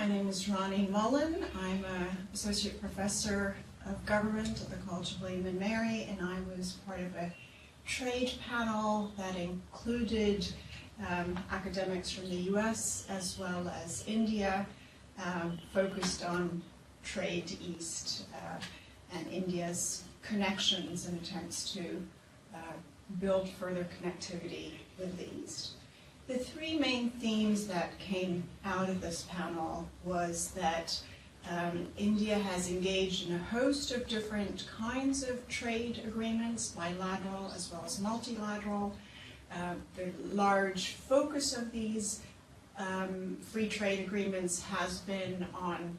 My name is Rani Mullen. I'm an associate professor of government at the College of William and Mary, and I was part of a trade panel that included academics from the US as well as India, focused on trade east and India's connections and attempts to build further connectivity with the East. The three main themes that came out of this panel was that India has engaged in a host of different kinds of trade agreements, bilateral as well as multilateral. The large focus of these free trade agreements has been on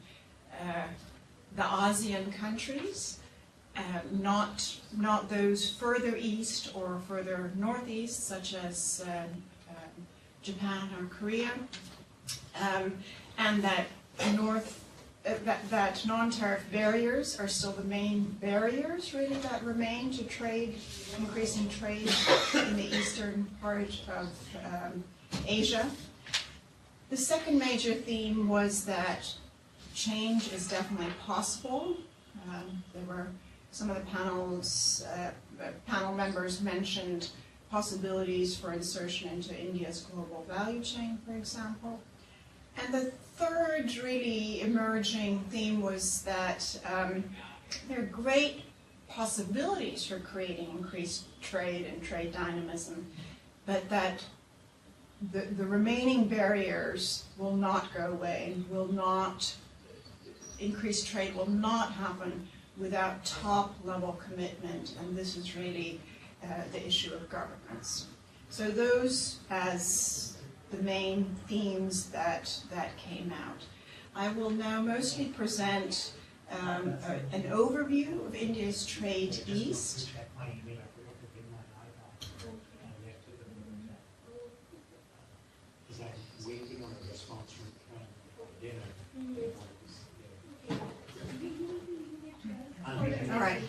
the ASEAN countries, not those further east or further northeast, such as Japan or Korea, and that non-tariff barriers are still the main barriers really that remain to trade, increasing trade in the eastern part of Asia. The second major theme was that change is definitely possible. There were some of the panel members mentioned possibilities for insertion into India's global value chain, for example. And the third really emerging theme was that there are great possibilities for creating increased trade and trade dynamism, but that the remaining barriers will not go away, increased trade will not happen without top-level commitment, and this is really the issue of governance. So those as the main themes that came out. I will now mostly present an overview of India's trade east. All right.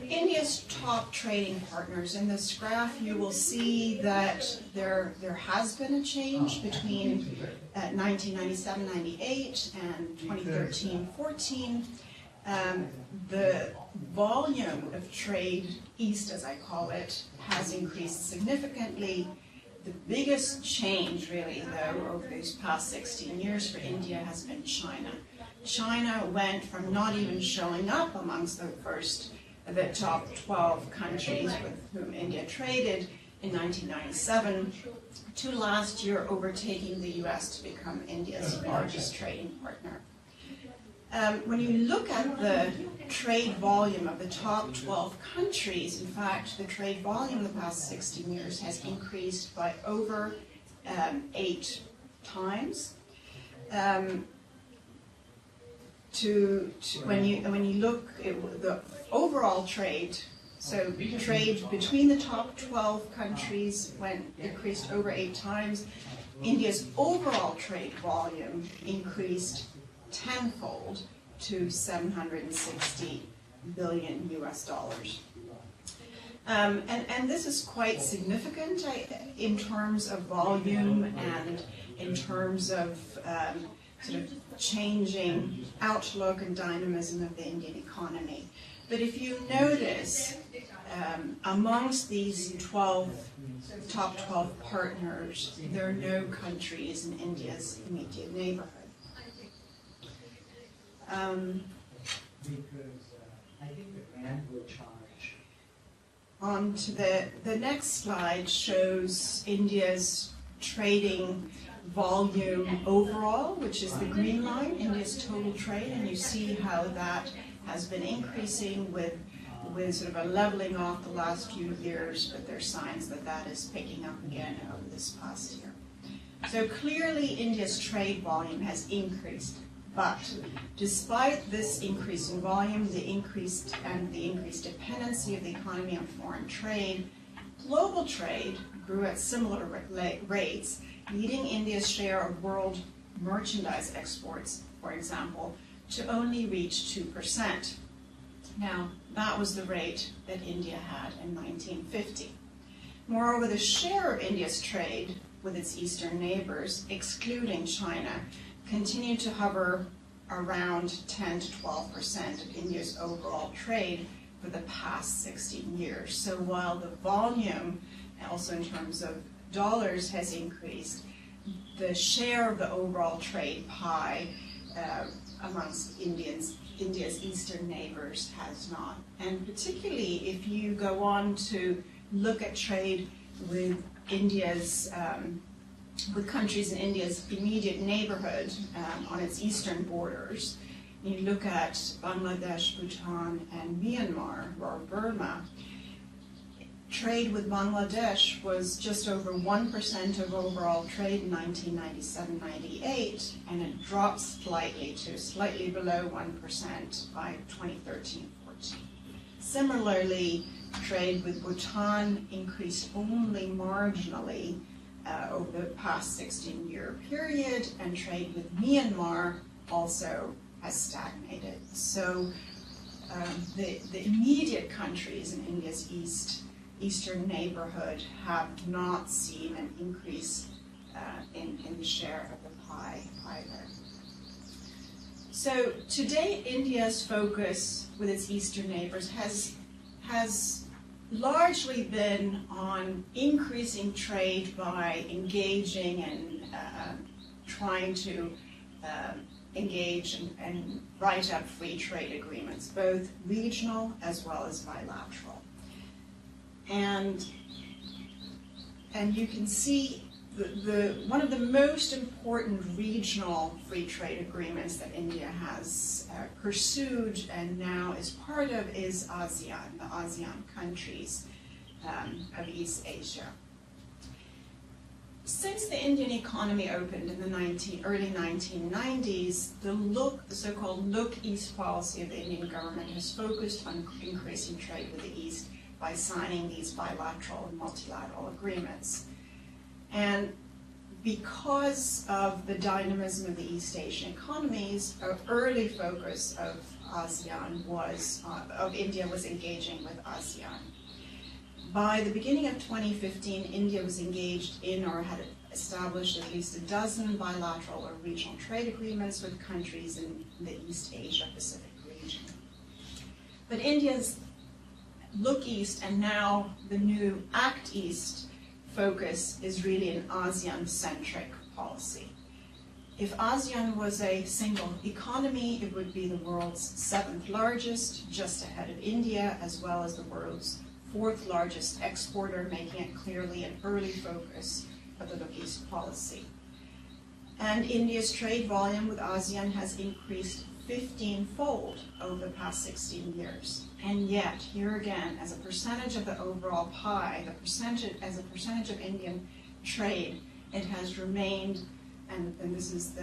India's top trading partners. In this graph, you will see that there has been a change between 1997-98 and 2013-14. The volume of trade east, as I call it, has increased significantly. The biggest change, really, though, over these past 16 years for India has been China. China went from not even showing up amongst the top 12 countries with whom India traded in 1997 to last year overtaking the US to become India's largest trading partner. When you look at the trade volume of the top 12 countries, in fact, the trade volume in the past 16 years has increased by over 8 times. When you look at the overall trade, so trade between the top 12 countries increased over 8 times. India's overall trade volume increased tenfold to $760 billion US. And this is quite significant in terms of volume and in terms of sort of changing outlook and dynamism of the Indian economy. But if you notice, amongst these top 12 partners, there are no countries in India's immediate neighborhood. On to the next slide shows India's trading volume overall, which is the green line, India's total trade, and you see how that has been increasing with sort of a leveling off the last few years, but there's signs that that is picking up again over this past year. So clearly India's trade volume has increased, but despite this increase in volume, the increased dependency of the economy on foreign trade, global trade grew at similar rates, leading India's share of world merchandise exports, for example, to only reach 2%. Now, that was the rate that India had in 1950. Moreover, the share of India's trade with its eastern neighbors, excluding China, continue to hover around 10 to 12% of India's overall trade for the past 16 years. So while the volume, also in terms of dollars, has increased, the share of the overall trade pie amongst India's eastern neighbors has not. And particularly if you go on to look at trade with with countries in India's immediate neighborhood on its eastern borders, you look at Bangladesh, Bhutan, and Myanmar, or Burma. Trade with Bangladesh was just over 1% of overall trade in 1997-98, and it dropped slightly below 1% by 2013-14. Similarly, trade with Bhutan increased only marginally over the past 16-year period, and trade with Myanmar also has stagnated. So the immediate countries in India's eastern neighborhood have not seen an increase in the share of the pie either. So today, India's focus with its eastern neighbors has largely been on increasing trade by engaging and trying to engage and write up free trade agreements, both regional as well as bilateral. And you can see one of the most important regional free trade agreements that India has pursued and now is part of is ASEAN, the ASEAN countries of East Asia. Since the Indian economy opened in the early 1990s, the so-called Look East policy of the Indian government has focused on increasing trade with the East by signing these bilateral and multilateral agreements. And because of the dynamism of the East Asian economies, an early focus of India was engaging with ASEAN. By the beginning of 2015, India was engaged in or had established at least a dozen bilateral or regional trade agreements with countries in the East Asia Pacific region. But India's Look East and now the new Act East focus is really an ASEAN-centric policy. If ASEAN was a single economy, it would be the world's 7th largest, just ahead of India, as well as the world's 4th largest exporter, making it clearly an early focus of the Look East policy. And India's trade volume with ASEAN has increased 15-fold over the past 16 years. And yet, here again, as a percentage of the overall pie, as a percentage of Indian trade, it has remained, and this is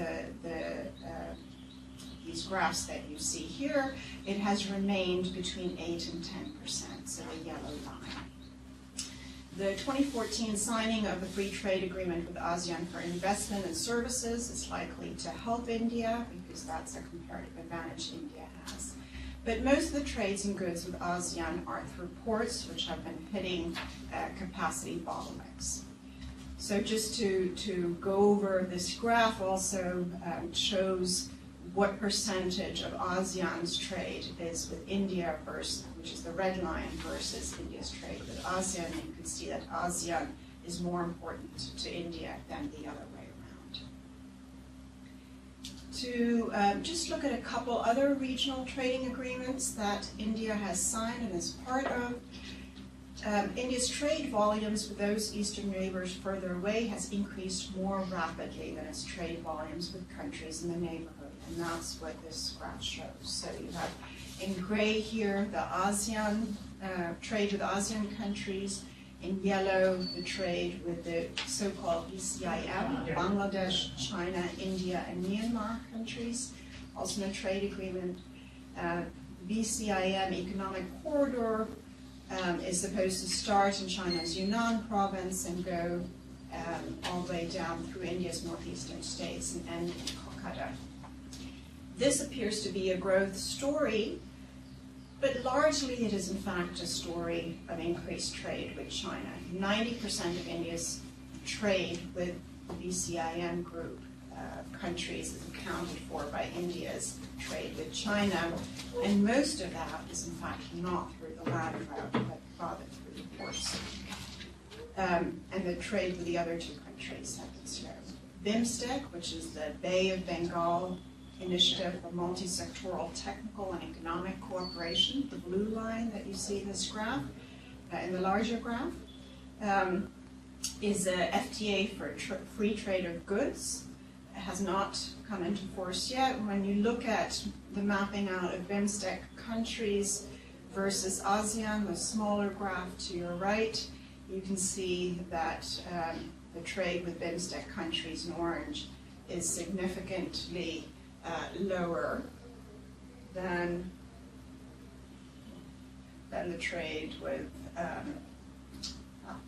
these graphs that you see here, it has remained between 8 and 10%, so the yellow line. The 2014 signing of the Free Trade Agreement with ASEAN for investment and services is likely to help India, because that's a comparative advantage India has. But most of the trades and goods with ASEAN are through ports, which have been hitting capacity bottlenecks. So just to go over this graph also shows what percentage of ASEAN's trade is with India versus, which is the red line, versus India's trade with ASEAN. And you can see that ASEAN is more important to India than the other way around. To just look at a couple other regional trading agreements that India has signed and is part of. India's trade volumes with those eastern neighbors further away has increased more rapidly than its trade volumes with countries in the neighborhood, and that's what this graph shows. So you have in gray here the ASEAN, trade with ASEAN countries, in yellow the trade with the so-called BCIM, Bangladesh, China, India, and Myanmar countries. Also in a trade agreement, BCIM Economic Corridor is supposed to start in China's Yunnan province and go all the way down through India's northeastern states and end in Kolkata. This appears to be a growth story, but largely it is in fact a story of increased trade with China. 90% of India's trade with the BCIM group countries is accounted for by India's trade with China, and most of that is in fact not through the land route, but rather through the ports. And the trade with the other two countries happens here. BIMSTEC, which is the Bay of Bengal Initiative for Multi-Sectoral Technical and Economic Cooperation, the blue line that you see in this graph, in the larger graph, is a FTA for free trade of goods. It has not come into force yet. When you look at the mapping out of BIMSTEC countries versus ASEAN, the smaller graph to your right, you can see that the trade with BIMSTEC countries in orange is significantly lower than the trade with,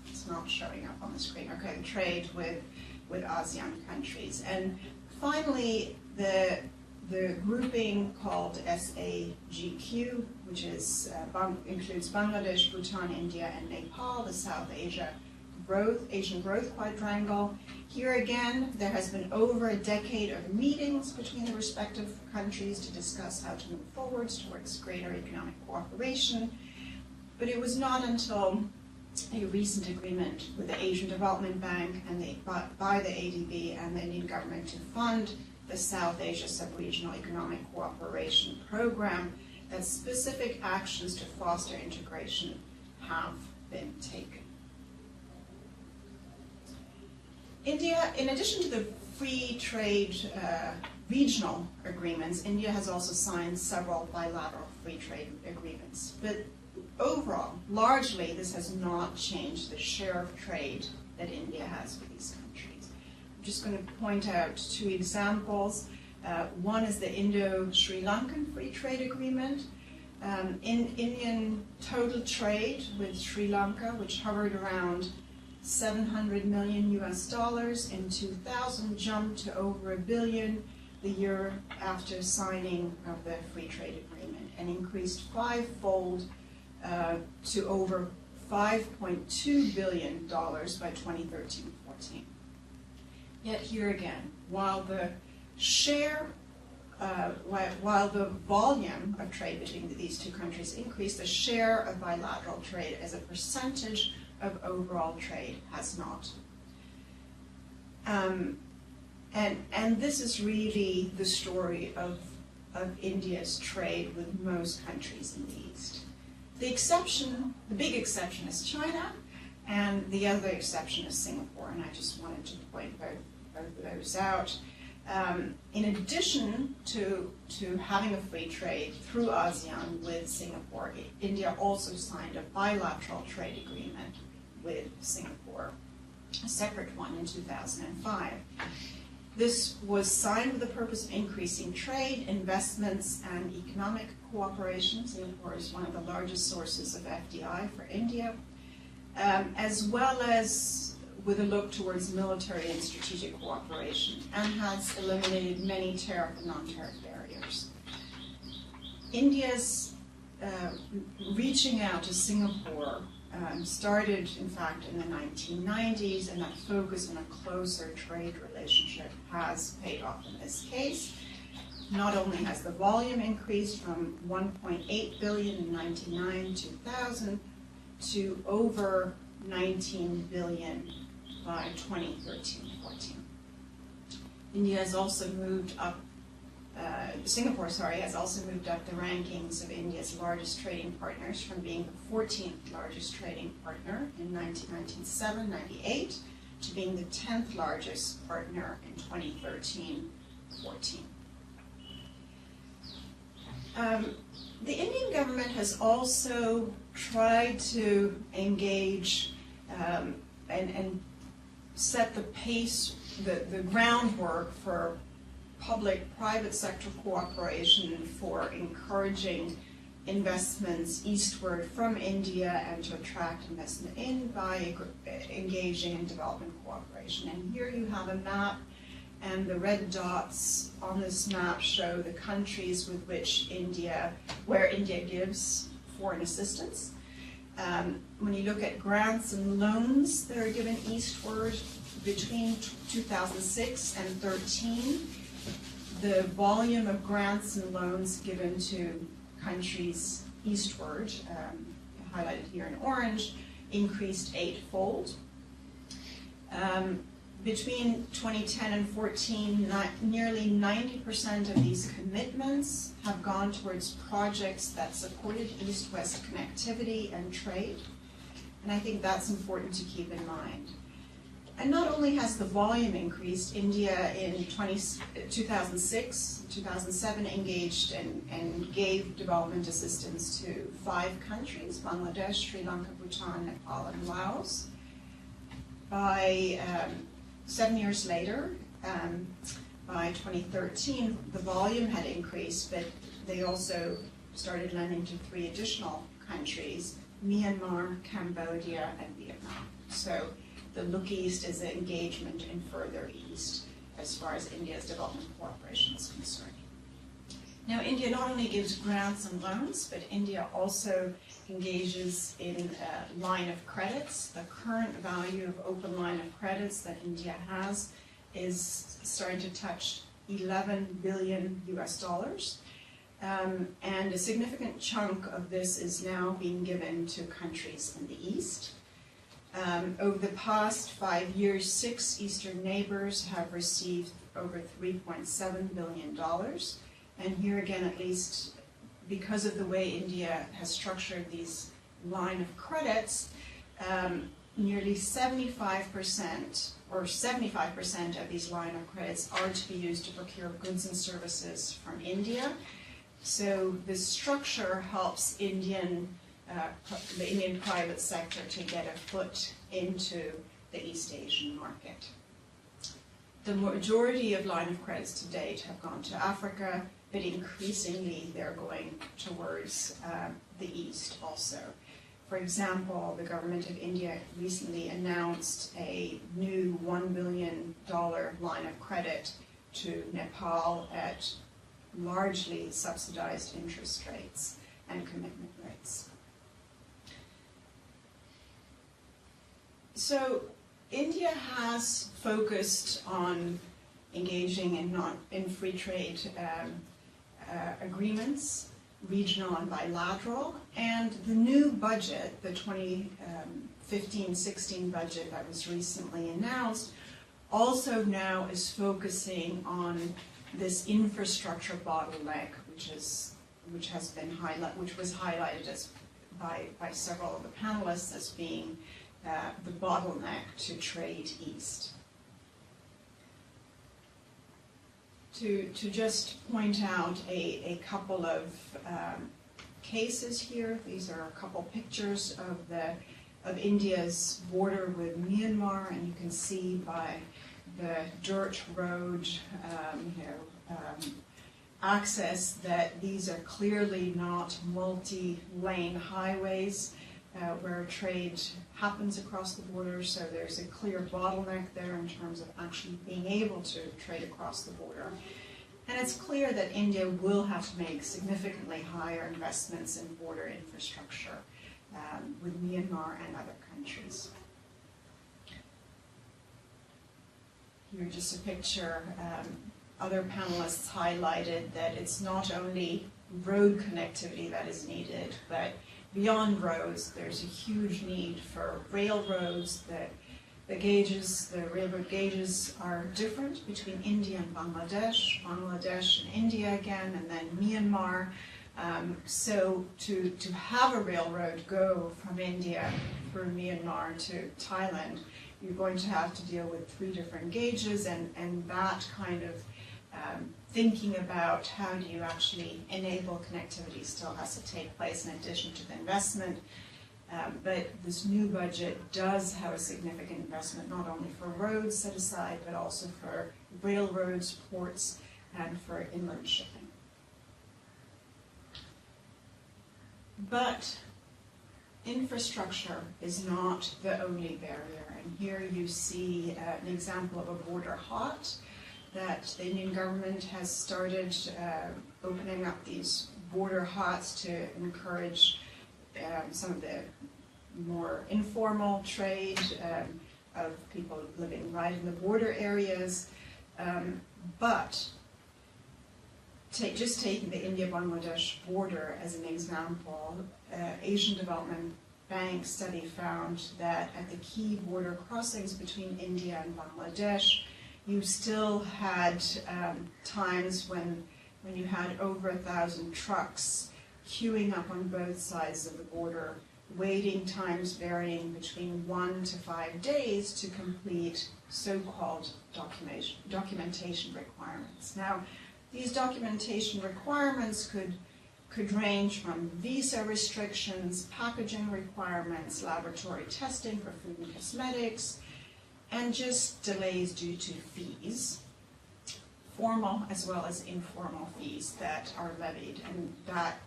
it's not showing up on the screen, okay, the trade with ASEAN countries. And finally, the grouping called SAGQ, which is, includes Bangladesh, Bhutan, India, and Nepal, the South Asian Growth Quadrangle. Here again, there has been over a decade of meetings between the respective countries to discuss how to move forwards towards greater economic cooperation. But it was not until a recent agreement with the Asian Development Bank and by the ADB and the Indian government to fund the South Asia Sub-Regional Economic Cooperation Program that specific actions to foster integration have been taken. India, in addition to the free trade regional agreements, India has also signed several bilateral free trade agreements. But overall, largely, this has not changed the share of trade that India has with these countries. I'm just going to point out two examples. One is the Indo-Sri Lankan Free Trade Agreement. In Indian total trade with Sri Lanka, which hovered around $700 million US in 2000, jumped to over $1 billion the year after signing of the free trade agreement, and increased fivefold to over $5.2 billion by 2013-14. Yet here again, while the share, while the volume of trade between these two countries increased, the share of bilateral trade as a percentage of overall trade has not. And this is really the story of India's trade with most countries in the East. The exception, the big exception is China, and the other exception is Singapore, and I just wanted to point both of those out. In addition to having a free trade through ASEAN with Singapore, India also signed a bilateral trade agreement with Singapore, a separate one in 2005. This was signed with the purpose of increasing trade, investments, and economic cooperation. Singapore is one of the largest sources of FDI for India, as well as with a look towards military and strategic cooperation, and has eliminated many tariff and non-tariff barriers. India's reaching out to Singapore started, in fact, in the 1990s, and that focus on a closer trade relationship has paid off in this case. Not only has the volume increased from 1.8 billion in 1999-2000 to over 19 billion by 2013-14. India has also moved up, Singapore, has also moved up the rankings of India's largest trading partners from being the 14th largest trading partner in 1997-98 to being the 10th largest partner in 2013-14. The Indian government has also tried to engage and set the pace, the groundwork for public-private sector cooperation for encouraging investments eastward from India and to attract investment in by engaging in development cooperation. And here you have a map, and the red dots on this map show the countries with which where India gives foreign assistance. When you look at grants and loans that are given eastward, between 2006 and 13, the volume of grants and loans given to countries eastward, highlighted here in orange, increased 8-fold. Between 2010 and 14, nearly 90% of these commitments have gone towards projects that supported east-west connectivity and trade. And I think that's important to keep in mind. And not only has the volume increased, India in 2006, 2007 engaged and gave development assistance to 5 countries, Bangladesh, Sri Lanka, Bhutan, Nepal, and Laos. By 7 years later, by 2013, the volume had increased, but they also started lending to 3 additional countries, Myanmar, Cambodia, and Vietnam. So the Look East is an engagement in further east as far as India's development cooperation is concerned. Now, India not only gives grants and loans, but India also engages in line of credits. The current value of open line of credits that India has is starting to touch $11 billion US. And a significant chunk of this is now being given to countries in the East. Over the past 5 years, 6 Eastern neighbors have received over $3.7 billion. And here again, at least because of the way India has structured these line of credits, nearly 75% or 75% of these line of credits are to be used to procure goods and services from India. So this structure helps the Indian private sector to get a foot into the East Asian market. The majority of line of credits to date have gone to Africa, but increasingly they're going towards the East also. For example, the government of India recently announced a new $1 billion line of credit to Nepal at largely subsidized interest rates and commitment rates. So India has focused on engaging in free trade agreements, regional and bilateral, and the new budget, the 2015-16 budget that was recently announced, also now is focusing on this infrastructure bottleneck, which was highlighted by several of the panelists as being the bottleneck to trade east. To just point out a couple of cases here. These are a couple pictures of India's border with Myanmar, and you can see by the dirt road access that these are clearly not multi-lane highways where trade happens across the border, so there's a clear bottleneck there in terms of actually being able to trade across the border. And it's clear that India will have to make significantly higher investments in border infrastructure with Myanmar and other countries. Here's just a picture. Other panelists highlighted that it's not only road connectivity that is needed, but beyond roads, there's a huge need for railroads. The railroad gauges are different between India and Bangladesh, Bangladesh and India again, and then Myanmar. So to have a railroad go from India through Myanmar to Thailand, you're going to have to deal with 3 different gauges, and that kind of thinking about how do you actually enable connectivity still has to take place in addition to the investment. But this new budget does have a significant investment not only for roads set aside, but also for railroads, ports, and for inland shipping. But infrastructure is not the only barrier. And here you see an example of a border hot that the Indian government has started opening up these border hots to encourage some of the more informal trade, of people living right in the border areas. But just taking the India-Bangladesh border as an example, Asian Development Bank study found that at the key border crossings between India and Bangladesh, you still had times when you had over 1,000 trucks queuing up on both sides of the border, waiting times varying between 1 to 5 days to complete so-called documentation requirements. Now, these documentation requirements could range from visa restrictions, packaging requirements, laboratory testing for food and cosmetics, and just delays due to fees, formal as well as informal fees that are levied, and that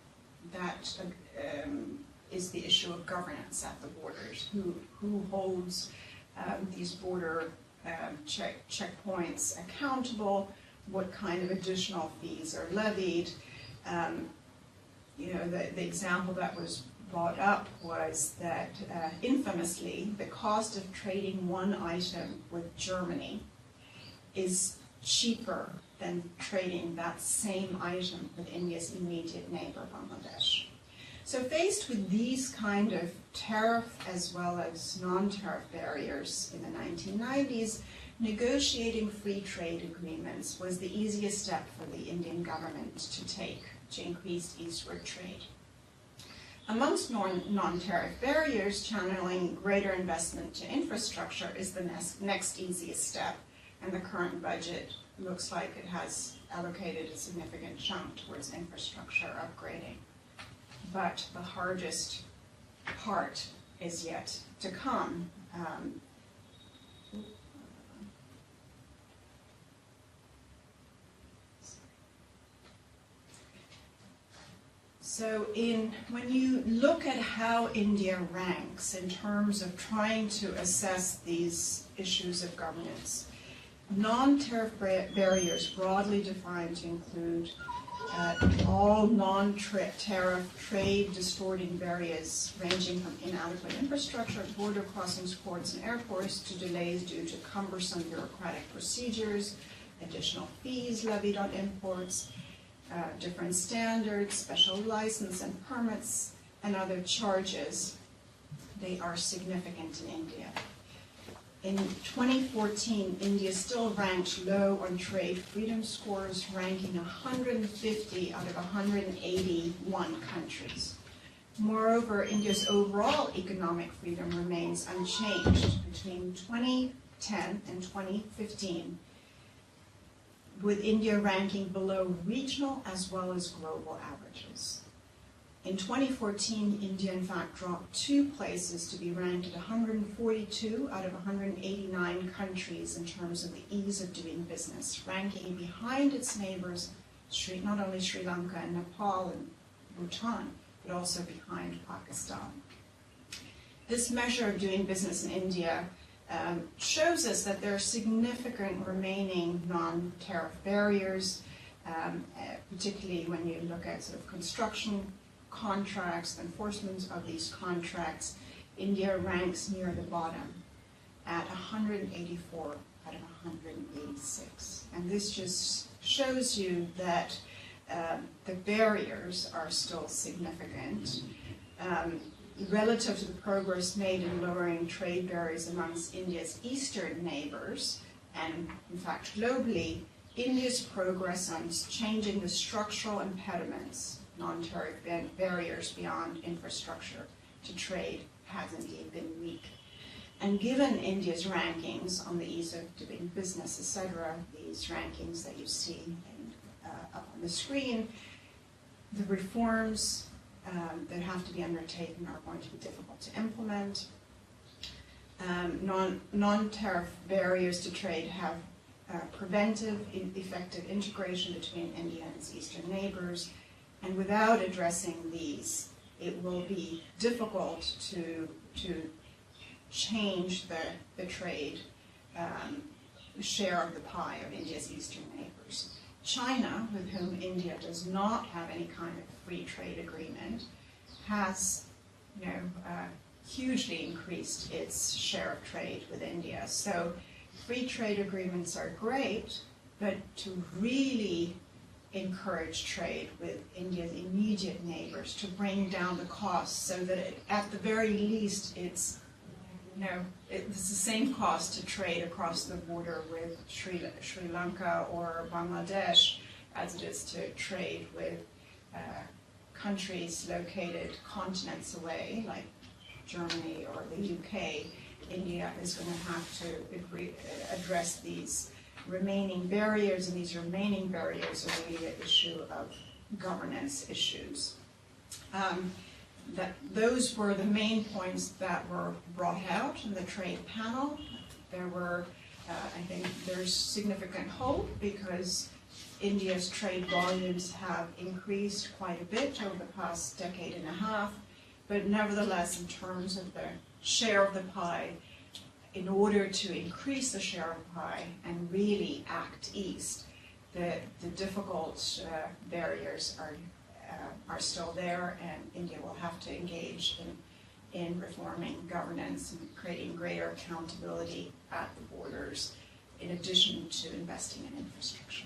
is the issue of governance at the borders. Who holds these border checkpoints accountable? What kind of additional fees are levied? The example that was brought up was that infamously, the cost of trading one item with Germany is cheaper than trading that same item with India's immediate neighbor, Bangladesh. So faced with these kind of tariff as well as non-tariff barriers in the 1990s, negotiating free trade agreements was the easiest step for the Indian government to take to increase eastward trade. Amongst non-tariff barriers, channeling greater investment to infrastructure is the next easiest step, and the current budget looks like it has allocated a significant chunk towards infrastructure upgrading. But the hardest part is yet to come. So when you look at how India ranks in terms of trying to assess these issues of governance, non-tariff barriers broadly defined to include all non-tariff trade distorting barriers ranging from inadequate infrastructure at border crossings, ports, and airports to delays due to cumbersome bureaucratic procedures, additional fees levied on imports, different standards, special license and permits, and other charges. They are significant in India. In 2014, India still ranked low on trade freedom scores, ranking 150 out of 181 countries. Moreover, India's overall economic freedom remains unchanged between 2010 and 2015, with India ranking below regional as well as global averages. In 2014, India in fact dropped 2 places to be ranked at 142 out of 189 countries in terms of the ease of doing business, ranking behind its neighbors, not only Sri Lanka and Nepal and Bhutan, but also behind Pakistan. This measure of doing business in India shows us that there are significant remaining non-tariff barriers, particularly when you look at sort of construction contracts, the enforcement of these contracts. India ranks near the bottom at 184 out of 186. And this just shows you that the barriers are still significant. Relative to the progress made in lowering trade barriers amongst India's eastern neighbors, and in fact globally, India's progress on changing the structural impediments, non-tariff barriers beyond infrastructure to trade, has indeed been weak. And given India's rankings on the ease of doing business, etc., these rankings that you see up on the screen, the reforms that have to be undertaken are going to be difficult to implement. Non-tariff barriers to trade have preventive, effective integration between India and its eastern neighbors, and without addressing these, it will be difficult to change the trade share of the pie of India's eastern neighbors. China, with whom India does not have any kind of free trade agreement, has hugely increased its share of trade with India. So free trade agreements are great, but to really encourage trade with India's immediate neighbors, to bring down the costs so that at the very least it's the same cost to trade across the border with Sri Lanka or Bangladesh as it is to trade with countries located continents away, like Germany or the UK. India is going to have to address these remaining barriers, and these remaining barriers are really an issue of governance issues. Those were the main points that were brought out in the trade panel. There were, I think there's significant hope because India's trade volumes have increased quite a bit over the past decade and a half, but nevertheless in terms of the share of the pie, in order to increase the share of the pie and really act east, the difficult barriers are still there, and India will have to engage in reforming governance and creating greater accountability at the borders, in addition to investing in infrastructure.